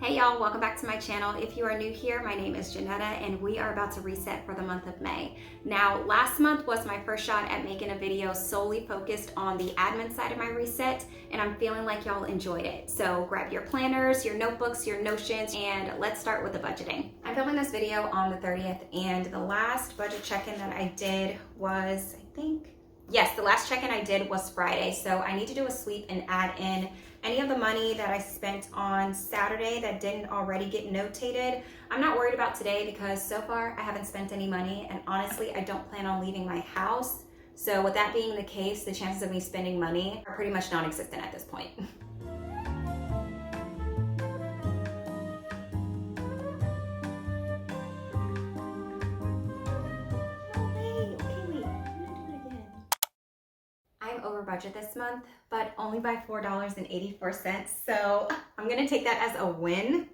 Hey y'all, welcome back to my channel. If you are new here, my name is Janetta and we are about to reset for the month of May. Now, last month was my first shot at making a video solely focused on the admin side of my reset, and I'm feeling like y'all enjoyed it. So grab your planners, your notebooks, your notions, and let's start with the budgeting. I'm filming this video on the 30th, and the last budget check-in that I did was, the last check-in I did was Friday. So I need to do a sweep and add in any of the money that I spent on Saturday that didn't already get notated. I'm not worried about today because so far I haven't spent any money, and honestly, I don't plan on leaving my house. So with that being the case, the chances of me spending money are pretty much non-existent at this point. I'm over budget this month, but only by $4.84. So I'm gonna take that as a win.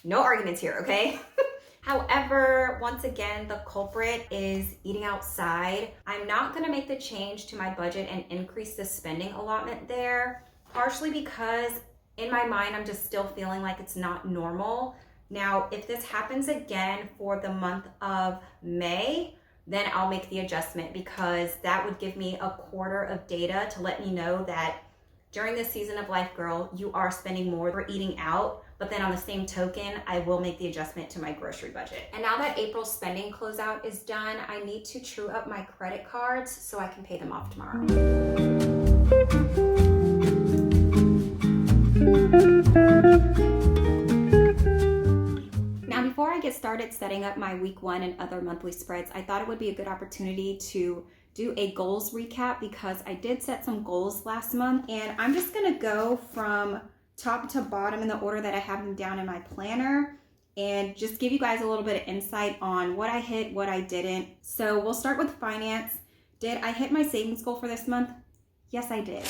No arguments here, okay? However, once again, the culprit is eating outside. I'm not gonna make the change to my budget and increase the spending allotment there, partially because in my mind, I'm just still feeling like it's not normal. Now, if this happens again for the month of May, then I'll make the adjustment, because that would give me a quarter of data to let me know that during this season of life, girl, you are spending more for eating out. But then on the same token, I will make the adjustment to my grocery budget. And now that April's spending closeout is done, I need to true up my credit cards so I can pay them off tomorrow. Before I get started setting up my week one and other monthly spreads, I thought it would be a good opportunity to do a goals recap, because I did set some goals last month, and I'm just gonna go from top to bottom in the order that I have them down in my planner and just give you guys a little bit of insight on what I hit, what I didn't. So we'll start with finance. Did I hit my savings goal for this month? Yes, I did.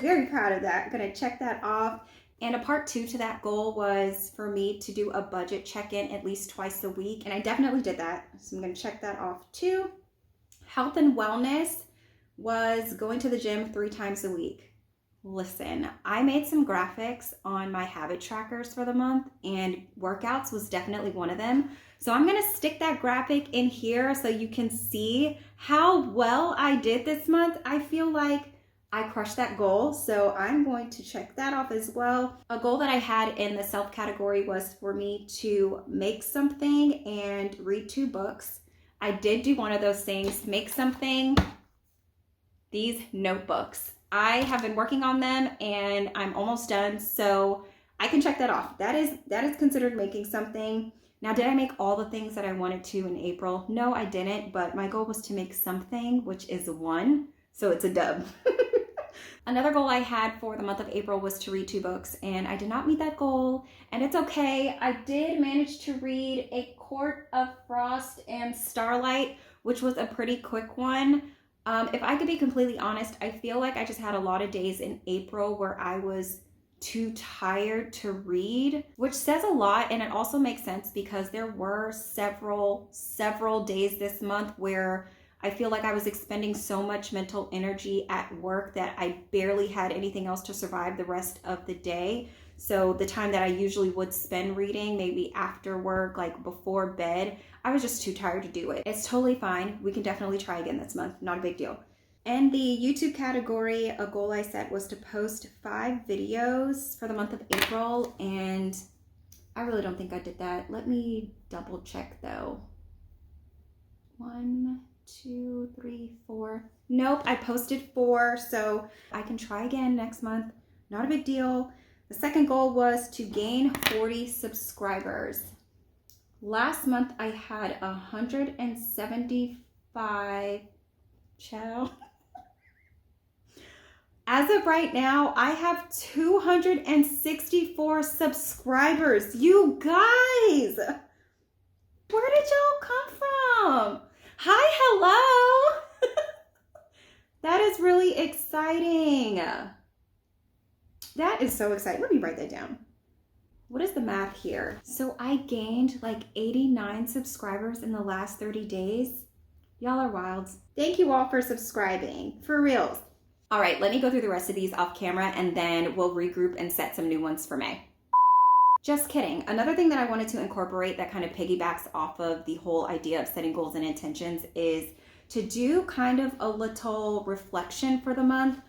Very proud of that. I'm gonna check that off. And a part two to that goal was for me to do a budget check-in at least twice a week. And I definitely did that. So I'm gonna check that off too. Health and wellness was going to the gym 3 times a week. Listen, I made some graphics on my habit trackers for the month, and workouts was definitely one of them. So I'm gonna stick that graphic in here so you can see how well I did this month. I feel like I crushed that goal, so I'm going to check that off as well. A goal that I had in the self category was for me to make something and read 2 books. I did do one of those things, make something. These notebooks, I have been working on them and I'm almost done, so I can check that off. That is considered making something. Now, did I make all the things that I wanted to in April? No, I didn't, but my goal was to make something, which is 1, so it's a dub. Another goal I had for the month of April was to read 2 books, and I did not meet that goal, and it's okay. I did manage to read A Court of Frost and Starlight, which was a pretty quick one. If I could be completely honest, I feel like I just had a lot of days in April where I was too tired to read, which says a lot, and it also makes sense because there were several days this month where I feel like I was expending so much mental energy at work that I barely had anything else to survive the rest of the day. So the time that I usually would spend reading, maybe after work, like before bed, I was just too tired to do it. It's totally fine. We can definitely try again this month. Not a big deal. And the YouTube category, a goal I set was to post 5 videos for the month of April, and I really don't think I did that. Let me double check though. 1, 2, 3, 4. Nope, I posted 4, so I can try again next month. Not a big deal. The second goal was to gain 40 subscribers. Last month I had 175. Ciao. As of right now, I have 264 subscribers. You guys, where did y'all come from? Hi, hello. That is really exciting. That is so exciting. Let me write that down. What is the math here? So I gained like 89 subscribers in the last 30 days. Y'all are wild. Thank you all for subscribing. For real. All right, let me go through the rest of these off camera and then we'll regroup and set some new ones for May. Just kidding. Another thing that I wanted to incorporate that kind of piggybacks off of the whole idea of setting goals and intentions is to do kind of a little reflection for the month.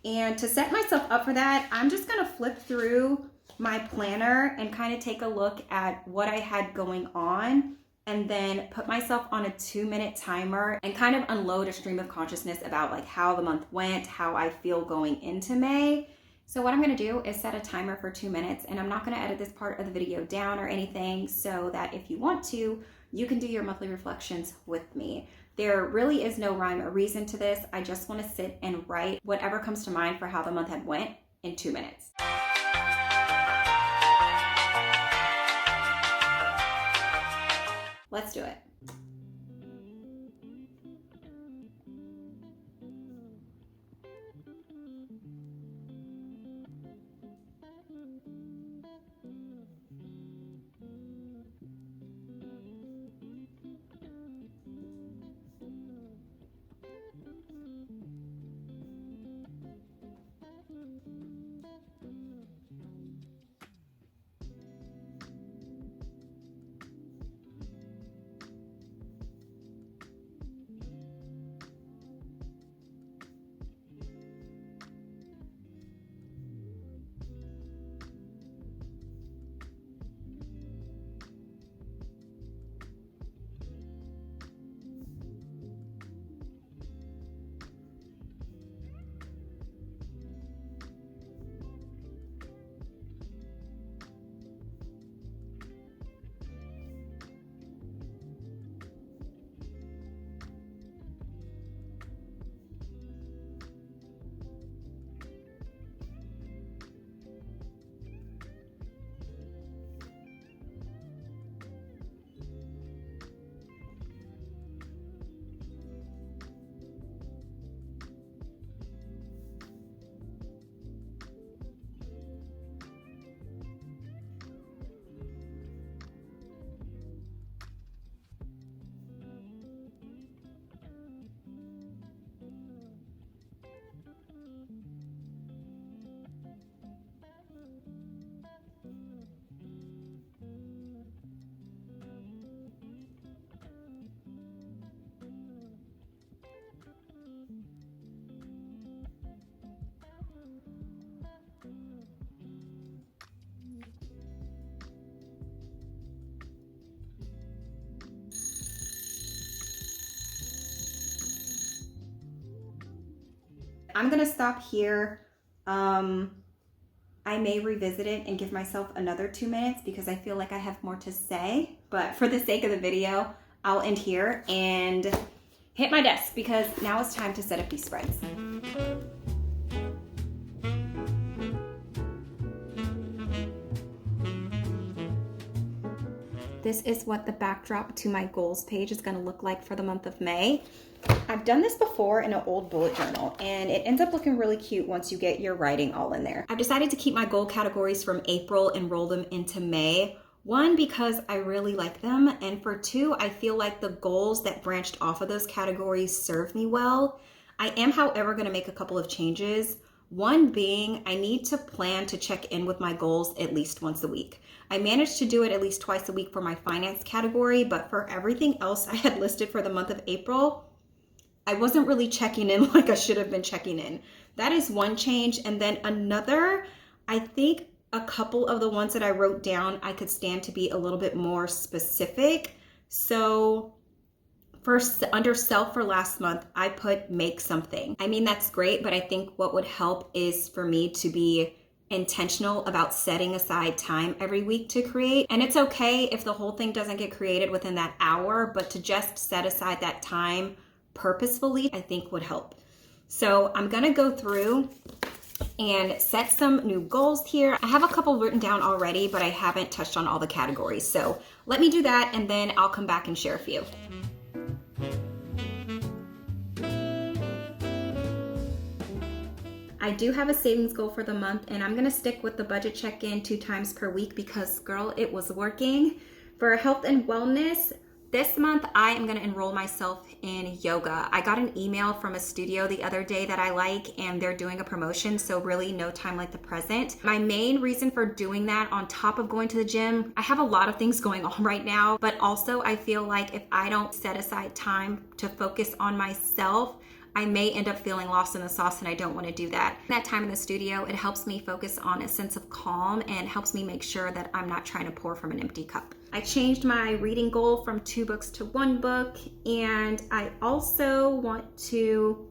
And to set myself up for that, I'm just gonna flip through my planner and kind of take a look at what I had going on, and then put myself on a 2-minute timer and kind of unload a stream of consciousness about like how the month went, how I feel going into May. So what I'm gonna do is set a timer for 2 minutes, and I'm not gonna edit this part of the video down or anything, so that if you want to, you can do your monthly reflections with me. There really is no rhyme or reason to this. I just wanna sit and write whatever comes to mind for how the month had went in 2 minutes. Let's do it. I'm gonna stop here. I may revisit it and give myself another 2 minutes because I feel like I have more to say, but for the sake of the video, I'll end here and hit my desk because now it's time to set up these spreads. This is what the backdrop to my goals page is gonna look like for the month of May. I've done this before in an old bullet journal, and it ends up looking really cute once you get your writing all in there. I've decided to keep my goal categories from April and roll them into May. One, because I really like them, and for two, I feel like the goals that branched off of those categories serve me well. I am, however, gonna make a couple of changes. One being, I need to plan to check in with my goals at least once a week. I managed to do it at least twice a week for my finance category, but for everything else I had listed for the month of April, I wasn't really checking in like I should have been checking in. That is one change. And then another, I think a couple of the ones that I wrote down, I could stand to be a little bit more specific. So first, under self for last month, I put make something. I mean, that's great, but I think what would help is for me to be intentional about setting aside time every week to create. And it's okay if the whole thing doesn't get created within that hour, but to just set aside that time purposefully, I think would help. So I'm gonna go through and set some new goals here. I have a couple written down already, but I haven't touched on all the categories. So let me do that, and then I'll come back and share a few. I do have a savings goal for the month, and I'm gonna stick with the budget check-in 2 times per week because, girl, it was working. For health and wellness, This month, I am gonna enroll myself in yoga. I got an email from a studio the other day that I like, and they're doing a promotion, so really no time like the present. My main reason for doing that, on top of going to the gym, I have a lot of things going on right now, but also I feel like if I don't set aside time to focus on myself, I may end up feeling lost in the sauce, and I don't want to do that. That time in the studio, it helps me focus on a sense of calm and helps me make sure that I'm not trying to pour from an empty cup. I changed my reading goal from 2 books to 1 book, and I also want to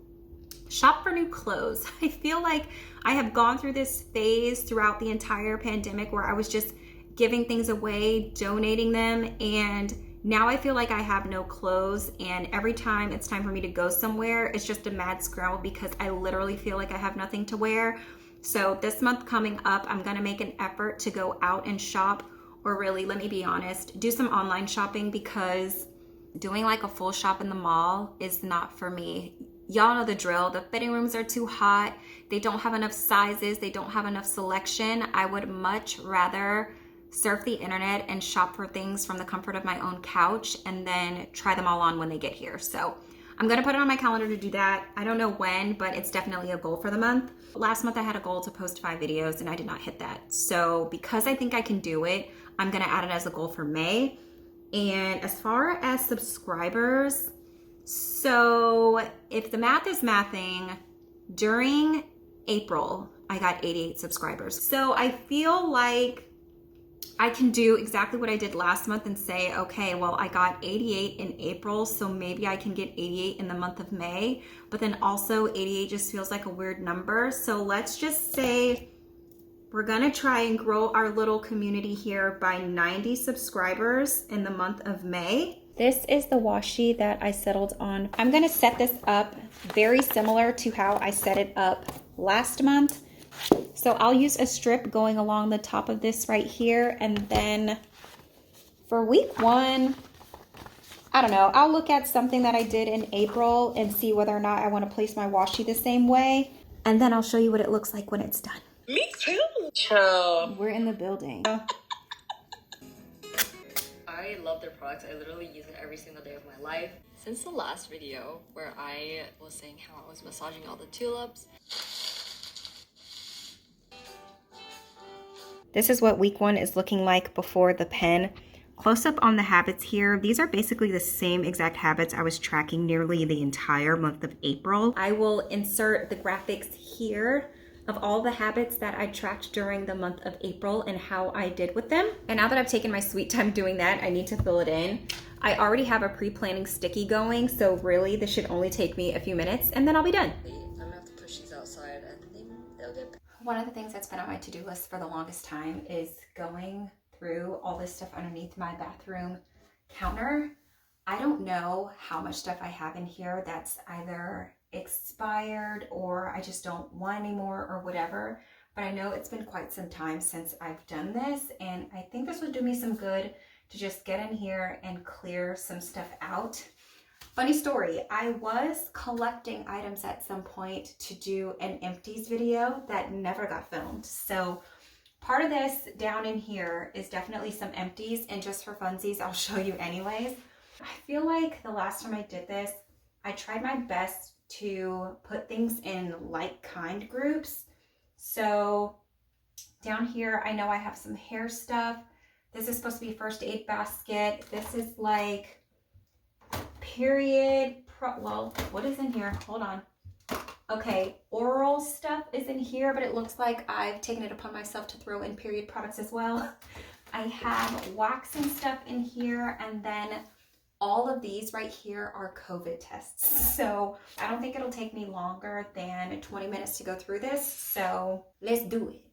shop for new clothes. I feel like I have gone through this phase throughout the entire pandemic where I was just giving things away, donating them, and now I feel like I have no clothes, and every time it's time for me to go somewhere, it's just a mad scramble because I literally feel like I have nothing to wear. So this month coming up, I'm gonna make an effort to go out and shop, or really, let me be honest, do some online shopping, because doing like a full shop in the mall is not for me. Y'all know the drill. The fitting rooms are too hot. They don't have enough sizes. They don't have enough selection. I would much rather surf the internet and shop for things from the comfort of my own couch and then try them all on when they get here. So I'm gonna put it on my calendar to do that. I don't know when, but it's definitely a goal for the month. Last month I had a goal to post 5 videos and I did not hit that. So because I think I can do it, I'm gonna add it as a goal for May. And as far as subscribers, so if the math is mathing, during April, I got 88 subscribers. So I feel like I can do exactly what I did last month and say, okay, well, I got 88 in April, so maybe I can get 88 in the month of May, but then also 88 just feels like a weird number. So let's just say we're gonna try and grow our little community here by 90 subscribers in the month of May. This is the washi that I settled on. I'm gonna set this up very similar to how I set it up last month. So I'll use a strip going along the top of this right here, and then for week 1, I don't know, I'll look at something that I did in April and see whether or not I want to place my washi the same way, and then I'll show you what it looks like when it's done. Me too. Chill. We're in the building. I love their products. I literally use it every single day of my life. Since the last video where I was saying how I was massaging all the tulips, this is what week 1 is looking like before the pen. Close up on the habits here. These are basically the same exact habits I was tracking nearly the entire month of April. I will insert the graphics here of all the habits that I tracked during the month of April and how I did with them. And now that I've taken my sweet time doing that, I need to fill it in. I already have a pre-planning sticky going, so really this should only take me a few minutes and then I'll be done. I'm gonna have to push these outside and then they'll get. One of the things that's been on my to-do list for the longest time is going through all this stuff underneath my bathroom counter. I don't know how much stuff I have in here that's either expired or I just don't want anymore or whatever, but I know it's been quite some time since I've done this, and I think this would do me some good to just get in here and clear some stuff out. Funny story, I was collecting items at some point to do an empties video that never got filmed. So part of this down in here is definitely some empties, and just for funsies, I'll show you anyways. I feel like the last time I did this, I tried my best to put things in like kind groups. So down here, I know I have some hair stuff. This is supposed to be first aid basket. This is like period, well, what is in here? Hold on. Okay, oral stuff is in here, but it looks like I've taken it upon myself to throw in period products as well. I have waxing stuff in here, and then all of these right here are COVID tests. So I don't think it'll take me longer than 20 minutes to go through this. So let's do it.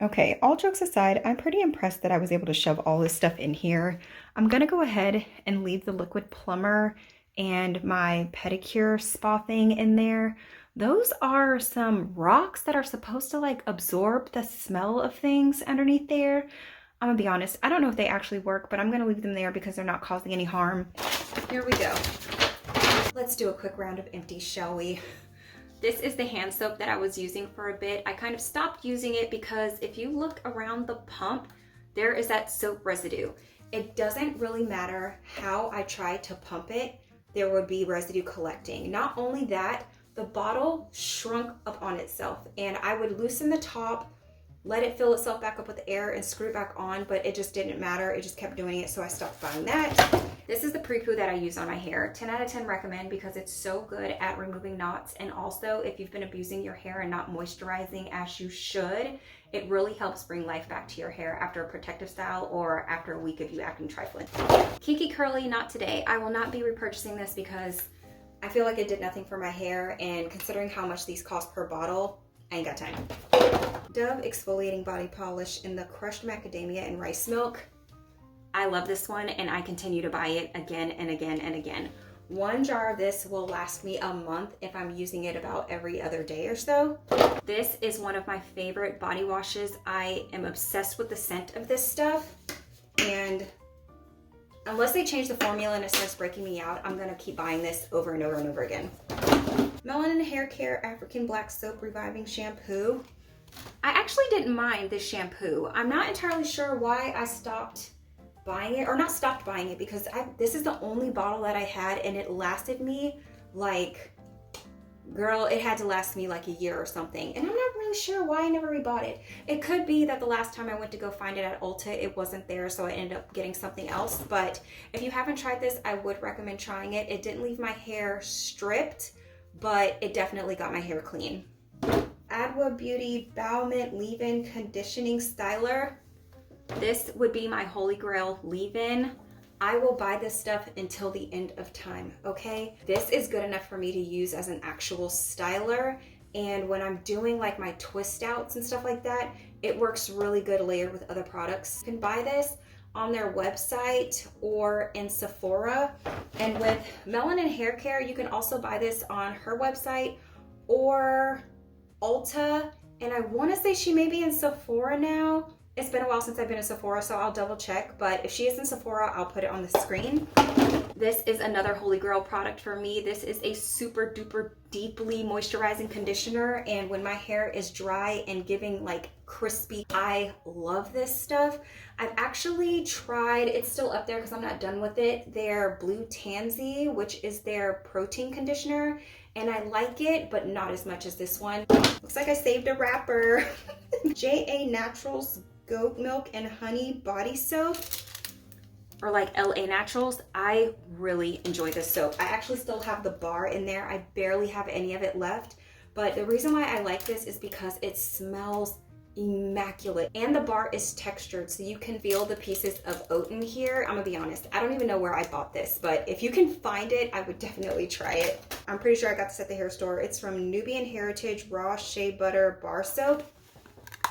Okay, all jokes aside, I'm pretty impressed that I was able to shove all this stuff in here. I'm gonna go ahead and leave the liquid plumber and my pedicure spa thing in there. Those are some rocks that are supposed to like absorb the smell of things underneath there. I'm gonna be honest, I don't know if they actually work, but I'm gonna leave them there because they're not causing any harm. Here we go. Let's do a quick round of empties, shall we? This is the hand soap that I was using for a bit. I kind of stopped using it because if you look around the pump, there is that soap residue. It doesn't really matter how I try to pump it, there would be residue collecting. Not only that, the bottle shrunk up on itself, and I would loosen the top, let it fill itself back up with air and screw it back on, but it just didn't matter. It just kept doing it, so I stopped buying that. This is the pre-poo that I use on my hair. 10 out of 10 recommend because it's so good at removing knots, and also if you've been abusing your hair and not moisturizing as you should, it really helps bring life back to your hair after a protective style or after a week of you acting trifling. Kinky Curly, not today. I will not be repurchasing this because I feel like it did nothing for my hair, and considering how much these cost per bottle, I ain't got time. Dove Exfoliating Body Polish in the crushed macadamia and rice milk. I love this one and I continue to buy it again and again and again. One jar of this will last me a month if I'm using it about every other day or so. This is one of my favorite body washes. I am obsessed with the scent of this stuff, and unless they change the formula and it starts breaking me out, I'm gonna keep buying this over and over and over again. Melanin Hair Care African Black Soap Reviving Shampoo. I actually didn't mind this shampoo. I'm not entirely sure why I stopped buying it, or not stopped buying it, because this is the only bottle that I had and it lasted me like, girl, it had to last me like a year or something. And I'm not really sure why I never rebought it. It could be that the last time I went to go find it at Ulta, it wasn't there, so I ended up getting something else. But if you haven't tried this, I would recommend trying it. It didn't leave my hair stripped, but it definitely got my hair clean. Adwa Beauty Bow Mint Leave-In Conditioning Styler. This would be my holy grail leave-in. I will buy this stuff until the end of time, okay? This is good enough for me to use as an actual styler, and when I'm doing like my twist outs and stuff like that, it works really good layered with other products. You can buy this on their website or in Sephora, and with Melanin Hair Care, you can also buy this on her website or Ulta, and I want to say she may be in Sephora now. It's been a while since I've been in Sephora, so I'll double check, but if she is in Sephora, I'll put it on the screen. This is another holy grail product for me. This is a super duper deeply moisturizing conditioner, and when my hair is dry and giving like crispy, I love this stuff. I've actually tried, it's still up there because I'm not done with it, their Blue Tansy, which is their protein conditioner, and I like it, but not as much as this one. Looks like I saved a wrapper. JA Naturals Goat Milk and Honey Body Soap, or like LA Naturals. I really enjoy this soap. I actually still have the bar in there. I barely have any of it left, but the reason why I like this is because it smells immaculate, and the bar is textured, so you can feel the pieces of oat in here. I'm gonna be honest, I don't even know where I bought this, but if you can find it, I would definitely try it. I'm pretty sure I got this at the hair store. It's from Nubian Heritage Raw Shea Butter Bar Soap.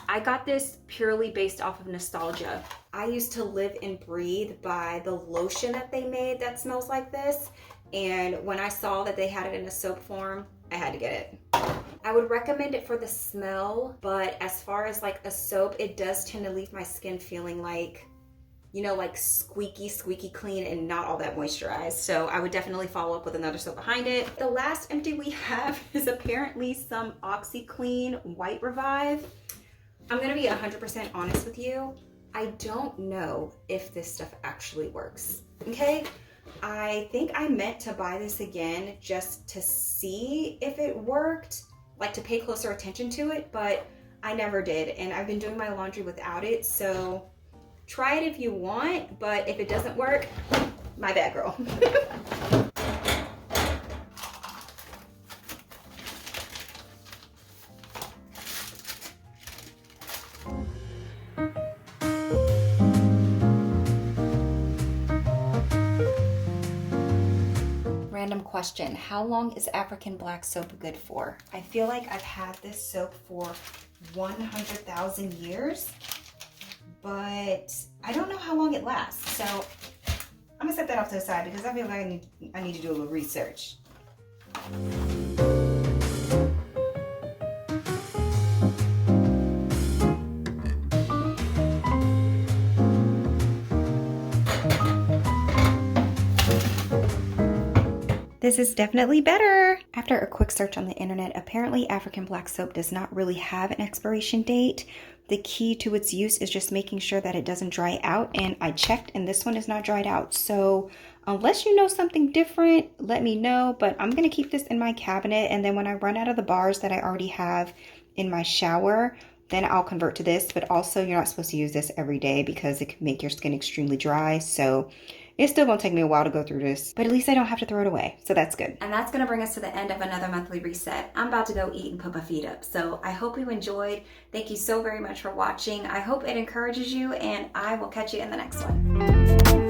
I got this purely based off of nostalgia. I used to live and breathe by the lotion that they made that smells like this, and when I saw that they had it in a soap form, I had to get it. I would recommend it for the smell, but as far as like a soap, it does tend to leave my skin feeling like, you know, like squeaky clean and not all that moisturized. So I would definitely follow up with another soap behind it. The last empty we have is apparently some OxyClean White Revive. I'm gonna be 100% honest with you. I don't know if this stuff actually works, okay? I think I meant to buy this again just to see if it worked, like to pay closer attention to it, but I never did, and I've been doing my laundry without it, so try it if you want, but if it doesn't work, my bad, girl. Random question, how long is African black soap good for? I feel like I've had this soap for 100,000 years, but I don't know how long it lasts. So I'm gonna set that off to the side because I feel like I need to do a little research. this is definitely better. After a quick search on the internet, apparently African black soap does not really have an expiration date. The key to its use is just making sure that it doesn't dry out, and I checked and this one is not dried out. So unless you know something different, let me know, but I'm gonna keep this in my cabinet, and then when I run out of the bars that I already have in my shower, then I'll convert to this. But also, you're not supposed to use this every day because it can make your skin extremely dry. So it's still gonna take me a while to go through this, but at least I don't have to throw it away. So that's good. And that's gonna bring us to the end of another monthly reset. I'm about to go eat and put my feet up. So I hope you enjoyed. Thank you so very much for watching. I hope it encourages you, and I will catch you in the next one.